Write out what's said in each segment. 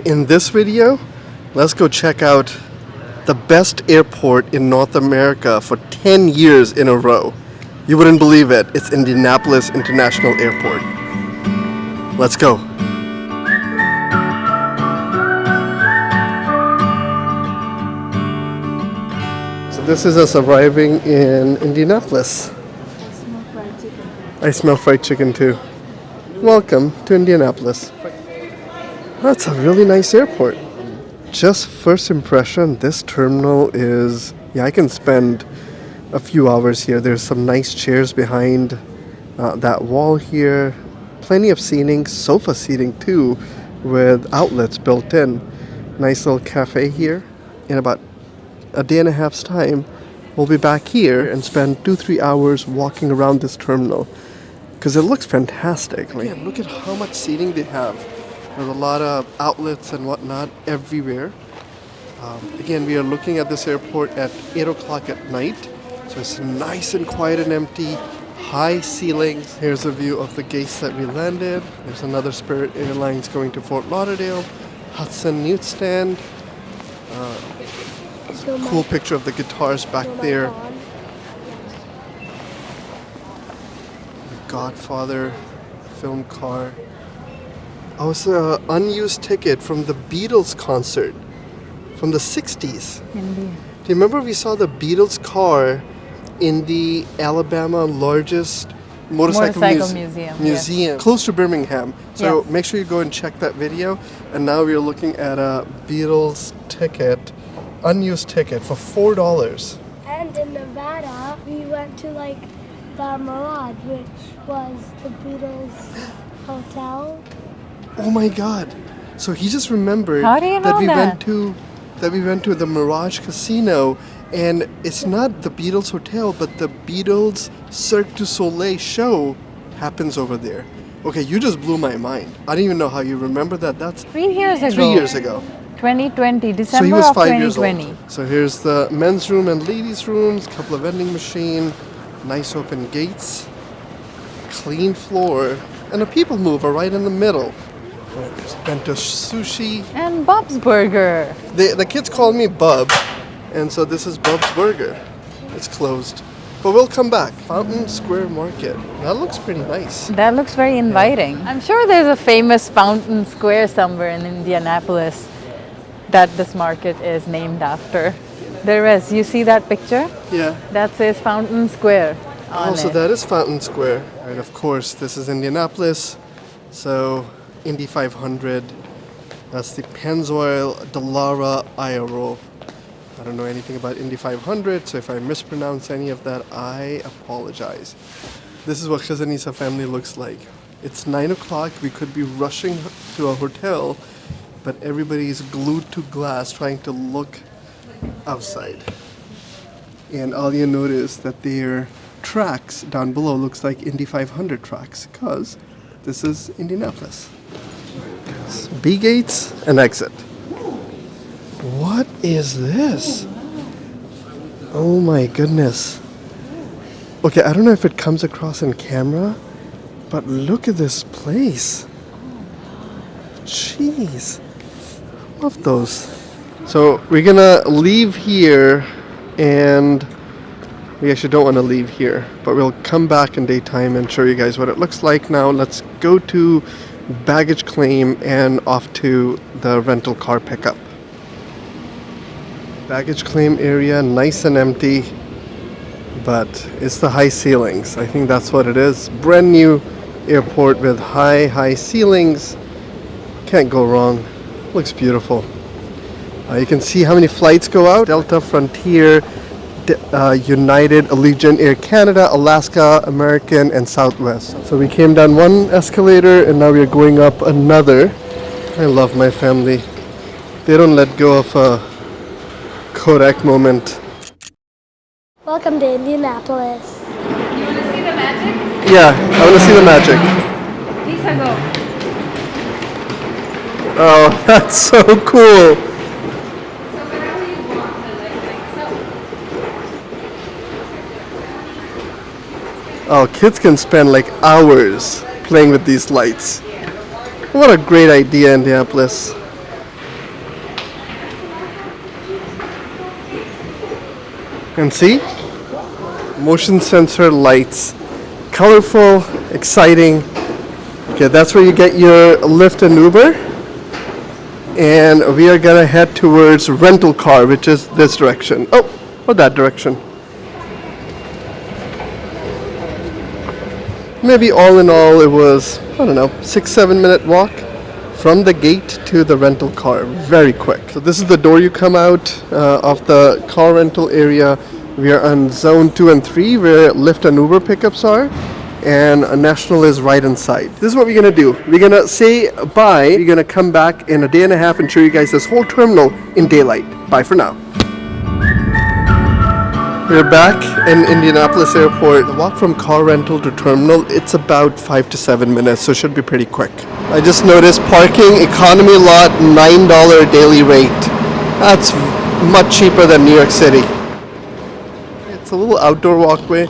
In this video, let's go check out the best airport in North America for 10 years in a row. You wouldn't believe it. It's Indianapolis International Airport. Let's go. So this is us arriving in Indianapolis. I smell fried chicken too. Welcome to Indianapolis. That's a really nice airport. Just first impression, this terminal is, I can spend a few hours here. There's some nice chairs behind that wall here. Plenty of seating, sofa seating too, with outlets built in. Nice little cafe here. In about a day and a half's time, we'll be back here and spend 2-3 hours walking around this terminal because it looks fantastic. Again, look at how much seating they have. There's a lot of outlets and whatnot everywhere. Again, we are looking at this airport at 8 o'clock at night. So it's nice and quiet and empty. High ceilings. Here's a view of the gates that we landed. There's another Spirit Airlines going to Fort Lauderdale. Hudson newsstand. Cool picture of the guitars back there. The Godfather film car. Oh, it's an unused ticket from the Beatles concert from the 60s. Indeed. Do you remember we saw the Beatles car in the Alabama largest motorcycle museum? Yes. Close to Birmingham. So Yes. make sure you go and check that video. And now we are looking at a Beatles ticket, unused ticket for $4. And in Nevada, we went to the Mirage, which was the Beatles hotel. Oh my God! So he just remembered How do you know we that? went to the Mirage Casino, and it's not the Beatles hotel, but the Beatles Cirque du Soleil show happens over there. Okay, you just blew my mind. I didn't even know how you remember that. That's 3 years ago. 3 years ago. 2020, So December he was of 5 years 2020. old. So here's the men's room and ladies' rooms, couple of vending machine, nice open gates, clean floor, and a people mover right in the middle. There's bento sushi. And Bob's Burger. The kids call me Bub, and so this is Bub's Burger. It's closed. But we'll come back. Fountain Square Market. That looks pretty nice. That looks very inviting. I'm sure there's a famous Fountain Square somewhere in Indianapolis that this market is named after. There is. You see that picture? Yeah. That says Fountain Square on So it. that is Fountain Square. And of course, this is Indianapolis. So Indy 500. That's the Pennzoil Dallara Aero. I don't know anything about Indy 500, so if I mispronounce any of that, I apologize. This is what Khazanisa family looks like. It's 9 o'clock. We could be rushing to a hotel, but everybody is glued to glass trying to look outside. And all you notice that their tracks down below looks like Indy 500 tracks, because this is Indianapolis. B gates and exit. What is this? Oh my goodness. Okay, I don't know if it comes across in camera, but look at this place. Jeez. Love those. So we're gonna leave here, and we actually don't want to leave here, but we'll come back in daytime and show you guys what it looks like. Now let's go to baggage claim and off to the rental car pickup. Baggage claim area, nice and empty, but it's the high ceilings. I think that's what it is. Brand new airport with high ceilings. Can't go wrong. Looks beautiful. You can see how many flights go out. Delta, Frontier, United, Allegiant, Air Canada, Alaska, American, and Southwest. So we came down one escalator and now we are going up another. I love my family. They don't let go of a Kodak moment. Welcome to Indianapolis. You want to see the magic? Yeah, I want to see the magic. Lisa, go. Oh, that's so cool. So wherever you want, so. Oh, kids can spend like hours playing with these lights. What a great idea, Indianapolis. And see? Motion sensor lights. Colorful, exciting. Okay, that's where you get your Lyft and Uber. And we are gonna head towards rental car, which is this direction. Oh, that direction. Maybe all in all, it was, I don't know, 6-7 minute walk from the gate to the rental car. Very quick. So this is the door you come out of the car rental area. We are on zone 2 and 3 where Lyft and Uber pickups are, and National is right inside. This is what we're gonna do. We're gonna say bye. We're gonna come back in a day and a half and show you guys this whole terminal in daylight. Bye for now. We're back in Indianapolis Airport. The walk from car rental to terminal, it's about 5 to 7 minutes, so it should be pretty quick. I just noticed parking economy lot, $9 daily rate. That's much cheaper than New York City. It's a little outdoor walkway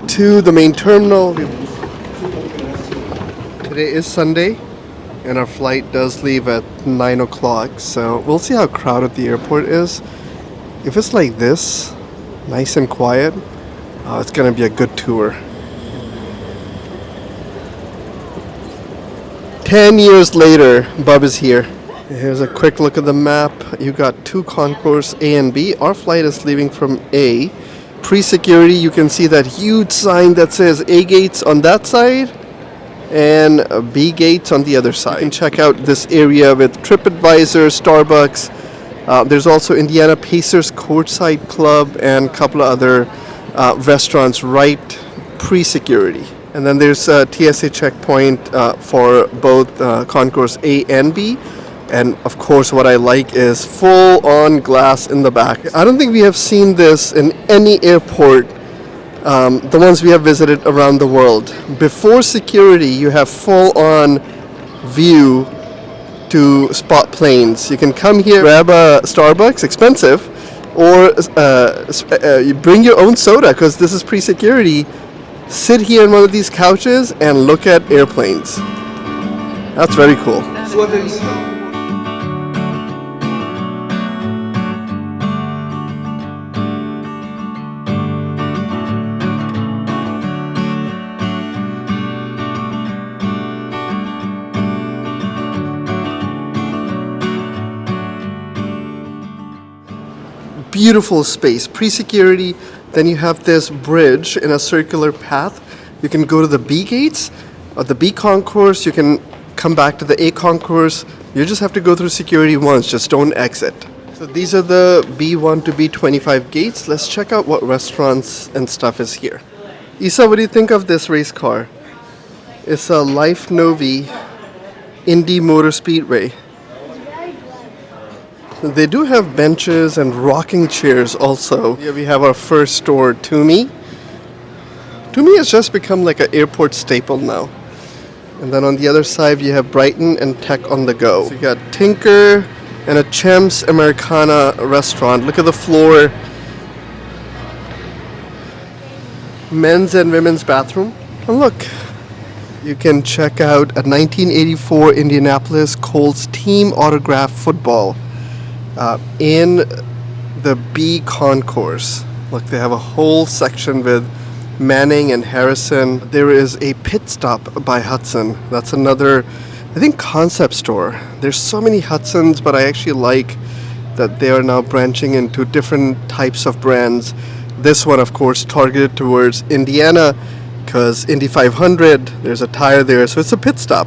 to the main terminal. Today is Sunday and our flight does leave at 9 o'clock, so we'll see how crowded the airport is. If it's like this, nice and quiet, it's gonna be a good tour. 10 years later, Bub is here. Here's a quick look at the map. You got 2 concourse A and B. Our flight is leaving from A. Pre-security, you can see that huge sign that says A gates on that side and B gates on the other side. You can check out this area with TripAdvisor, Starbucks. There's also Indiana Pacers Courtside Club and a couple of other restaurants right pre-security. And then there's a TSA checkpoint for both concourse A and B. And of course what I like is full-on glass in the back. I don't think we have seen this in any airport, the ones we have visited around the world. Before security, you have full-on view to spot planes. You can come here, grab a Starbucks, expensive, or you bring your own soda because this is pre-security. Sit here on one of these couches and look at airplanes. That's very cool. Beautiful space, pre-security. Then you have this bridge in a circular path. You can go to the B gates or the B concourse. You can come back to the A concourse. You just have to go through security once, just don't exit. So these are the B1 to B25 gates. Let's check out what restaurants and stuff is here. Isa, what do you think of this race car? It's a Life Novi Indy Motor Speedway. They do have benches and rocking chairs also. Here we have our first store, Toomey. Toomey has just become like an airport staple now. And then on the other side you have Brighton and Tech on the Go. So you got Tinker and a Champs Americana restaurant. Look at the floor. Men's and women's bathroom. And look, you can check out a 1984 Indianapolis Colts team autograph football. In the B concourse. Look, they have a whole section with Manning and Harrison. There is a pit stop by Hudson. That's another, I think, concept store. There's so many Hudsons, but I actually like that they are now branching into different types of brands. This one, of course, targeted towards Indiana because Indy 500, there's a tire there, so it's a pit stop.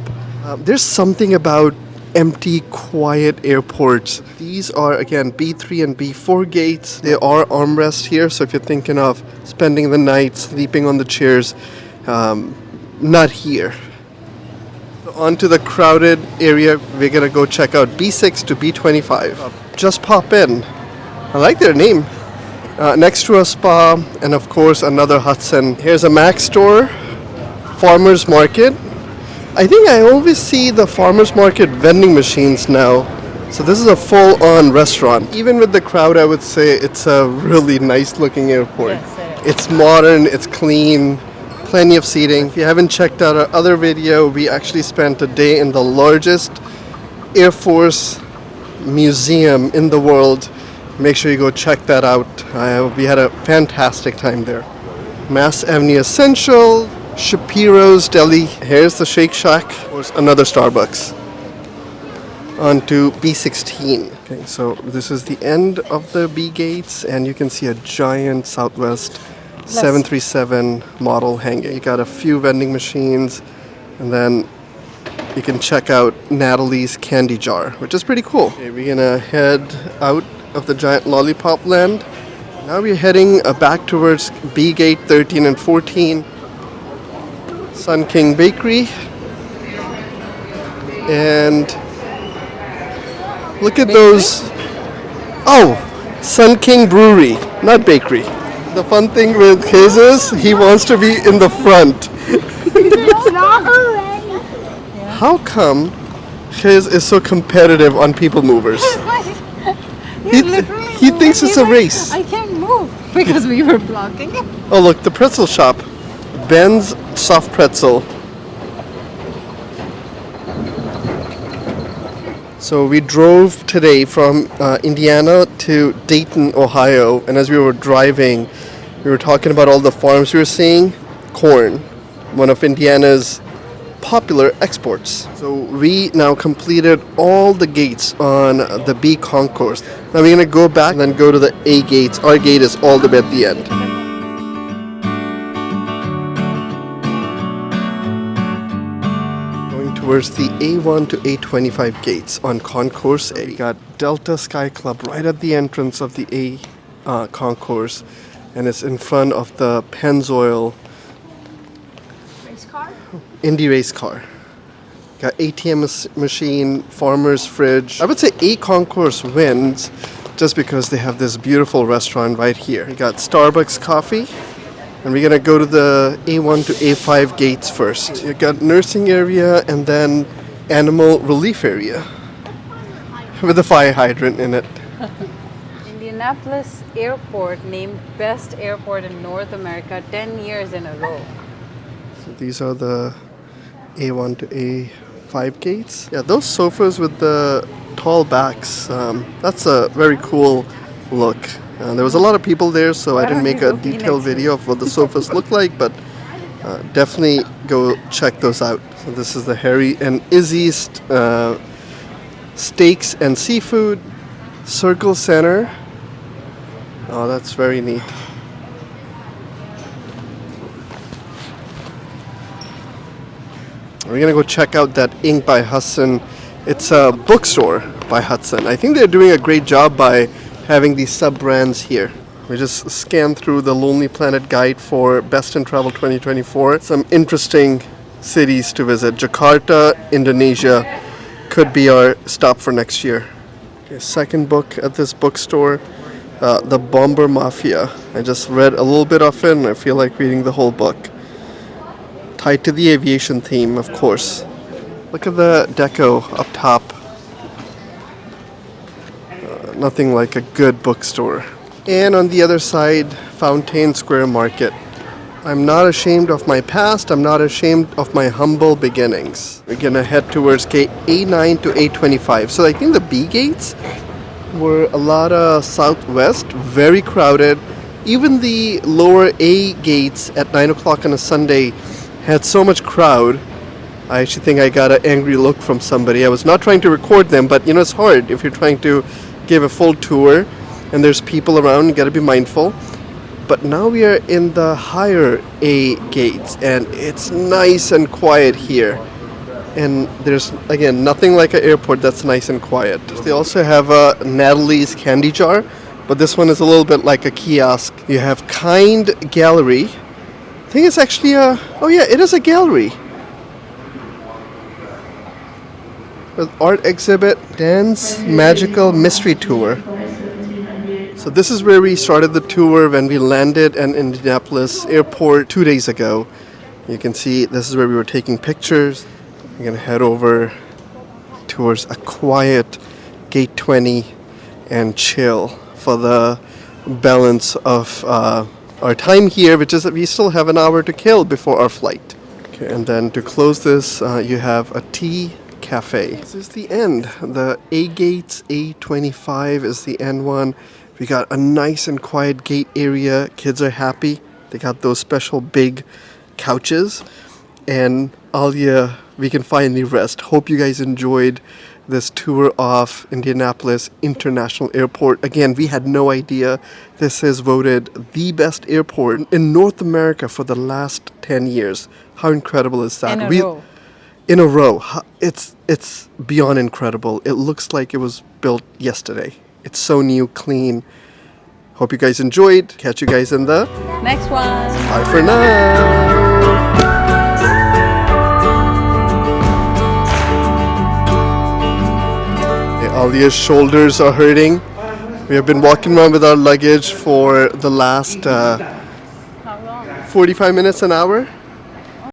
There's something about empty, quiet airports. These are again B3 and B4 gates. There are armrests here, so if you're thinking of spending the night sleeping on the chairs, not here. So on to the crowded area. We're gonna go check out B6 to B25. Just pop in. I like their name. Next to a spa and of course another Hudson. Here's a Mac store, farmers market. I think I always see the farmers market vending machines now. So this is a full-on restaurant. Even with the crowd, I would say it's a really nice looking airport. Yes, it's modern, it's clean, plenty of seating. If you haven't checked out our other video, we actually spent a day in the largest Air Force museum in the world. Make sure you go check that out. We had a fantastic time there. Mass Avenue Essential, Shapiro's Deli. Here's the Shake Shack. There's another Starbucks. On to B16. Okay, so this is the end of the B gates, and you can see a giant Southwest 737 model hanging. You got a few vending machines, and then you can check out Natalie's Candy Jar, which is pretty cool. Okay, we're gonna head out of the giant lollipop land. Now we're heading back towards B Gate 13 and 14. Sun King Bakery. And look at those. Oh, Sun King Brewery, not bakery. The fun thing with his is he wants to be in the front. It's not already. How come his is so competitive on people movers? He thinks it's a race. I can't move because we were blocking it. Oh look, the pretzel shop. Ben's Soft Pretzel. So we drove today from Indiana to Dayton, Ohio, and as we were driving, we were talking about all the farms we were seeing. Corn, one of Indiana's popular exports. So we now completed all the gates on the B concourse. Now we're going to go back and then go to the A gates. Our gate is all the way at the end. Going towards the A1 to A25 gates on Concourse A. We got Delta Sky Club right at the entrance of the A concourse, and it's in front of the Pennzoil Indy race car. Got ATM machine, farmer's fridge. I would say A concourse wins just because they have this beautiful restaurant right here. We got Starbucks coffee, and we're gonna go to the A1 to A5 gates first. You got nursing area and then animal relief area with a fire hydrant in it. Indianapolis Airport named Best Airport in North America 10 years in a row. So these are the A1 to A5 gates. Yeah, those sofas with the tall backs, that's a very cool look. There was a lot of people there, so I didn't make a detailed video of what the sofas look like, but definitely go check those out. So this is the Harry and Izzy's Steaks and Seafood Circle Center. Oh, that's very neat. We're gonna go check out that Ink by Hudson. It's a bookstore by Hudson. I think they're doing a great job by having these sub-brands here. We just scanned through the Lonely Planet guide for Best in Travel 2024. Some interesting cities to visit. Jakarta, Indonesia could be our stop for next year. Okay, second book at this bookstore, The Bomber Mafia. I just read a little bit of it and I feel like reading the whole book. Tied to the aviation theme, of course. Look at the deco up top. Nothing like a good bookstore. And on the other side, Fountain Square Market. I'm not ashamed of my past. I'm not ashamed of my humble beginnings. We're gonna head towards gate A9 to A25. So I think the B gates were a lot of southwest, very crowded. Even the lower A gates at 9 o'clock on a Sunday had so much crowd. I actually think I got an angry look from somebody. I was not trying to record them, but it's hard if you're trying to give a full tour and there's people around. You got to be mindful. But now we are in the higher A gates and it's nice and quiet here. And there's, again, nothing like an airport that's nice and quiet. They also have a Natalie's Candy Jar, but this one is a little bit like a kiosk. You have Kind Gallery. I think it's actually it is a gallery. With art exhibit, dance, magical mystery tour. So this is where we started the tour when we landed at Indianapolis Airport 2 days ago. You can see this is where we were taking pictures. We're gonna head over towards a quiet gate 20 and chill for the balance of our time here, which is that we still have an hour to kill before our flight. Okay, and then to close this, you have a tea cafe. This is the end. The A gates, A25 is the end one. We got a nice and quiet gate area. Kids are happy. They got those special big couches. And Alia, we can finally rest. Hope you guys enjoyed this tour of Indianapolis International Airport. Again, we had no idea this is voted the best airport in North America for the last 10 years. How incredible is that? In a row. It's beyond incredible. It looks like it was built yesterday. It's so new, clean. Hope you guys enjoyed. Catch you guys in the next one. Bye for now. Alia's shoulders are hurting. We have been walking around with our luggage for the last 45 minutes, an hour.